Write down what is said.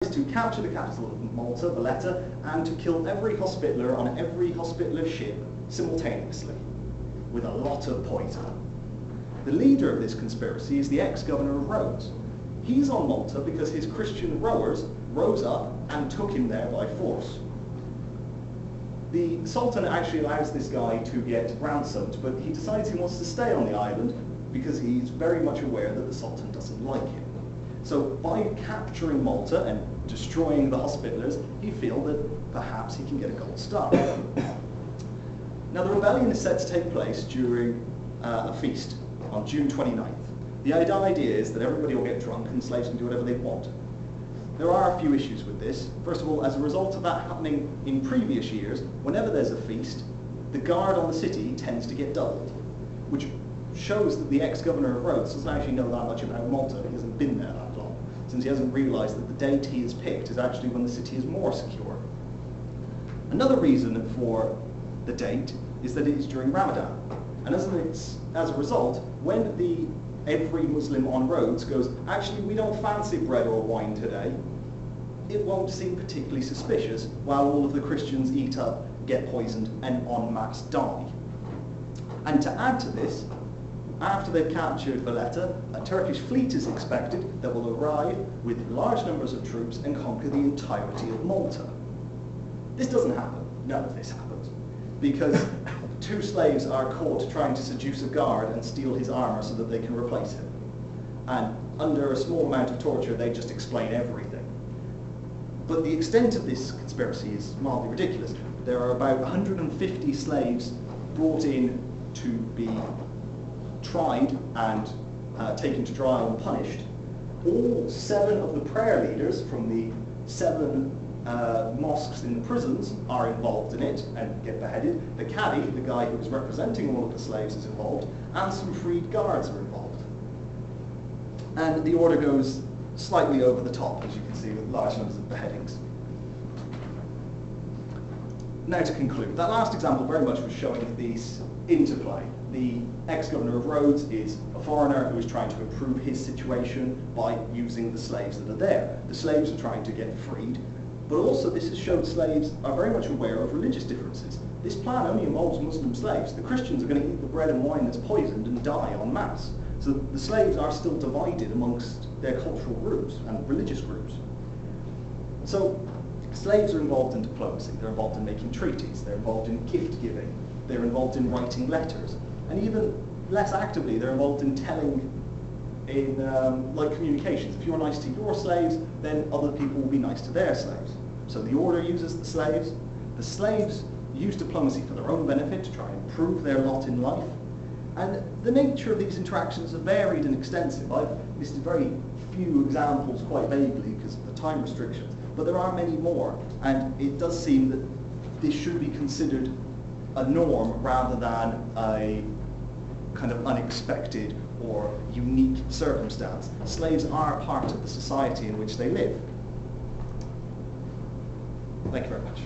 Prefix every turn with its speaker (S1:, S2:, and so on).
S1: is to capture the capital of Malta, Valletta, and to kill every hospitaller on every hospitaller ship simultaneously, with a lot of poison. The leader of this conspiracy is the ex-governor of Rhodes. He's on Malta because his Christian rowers rose up and took him there by force. The Sultan actually allows this guy to get ransomed, but he decides he wants to stay on the island because he's very much aware that the Sultan doesn't like him. So by capturing Malta and destroying the hospitallers, he feels that perhaps he can get a gold star. Now the rebellion is set to take place during a feast on June 29th. The idea is that everybody will get drunk and slaves can do whatever they want. There are a few issues with this. First of all, as a result of that happening in previous years, whenever there's a feast, the guard on the city tends to get doubled, which shows that the ex-governor of Rhodes doesn't actually know that much about Malta. He hasn't been there that long, since he hasn't realised that the date he has picked is actually when the city is more secure. Another reason for the date is that it is during Ramadan. And as a result, when every Muslim on Rhodes goes, actually we don't fancy bread or wine today, it won't seem particularly suspicious, while all of the Christians eat up, get poisoned, and en masse die. And to add to this, after they've captured Valletta, a Turkish fleet is expected that will arrive with large numbers of troops and conquer the entirety of Malta. This doesn't happen. None of this happens. Because 2 slaves are caught trying to seduce a guard and steal his armor so that they can replace him. And under a small amount of torture, they just explain everything. But the extent of this conspiracy is mildly ridiculous. There are about 150 slaves brought in to be tried and taken to trial and punished. All 7 of the prayer leaders from the 7 mosques in the prisons are involved in it and get beheaded. The caddy, the guy who was representing all of the slaves, is involved, and some freed guards are involved. And the order goes slightly over the top, as you can see, with large numbers of beheadings. Now to conclude, that last example very much was showing this interplay. The ex-governor of Rhodes is a foreigner who is trying to improve his situation by using the slaves that are there. The slaves are trying to get freed, but also this has shown slaves are very much aware of religious differences. This plan only involves Muslim slaves. The Christians are going to eat the bread and wine that's poisoned and die en masse. So the slaves are still divided amongst their cultural groups and religious groups. So slaves are involved in diplomacy. They're involved in making treaties. They're involved in gift giving. They're involved in writing letters. And even less actively, they're involved in telling in like communications. If you're nice to your slaves, then other people will be nice to their slaves. So the order uses the slaves. The slaves use diplomacy for their own benefit to try and improve their lot in life. And the nature of these interactions are varied and extensive. I've listed very few examples quite vaguely because of the time restrictions, but there are many more. And it does seem that this should be considered a norm rather than a kind of unexpected or unique circumstance. Slaves are part of the society in which they live. Thank you very much.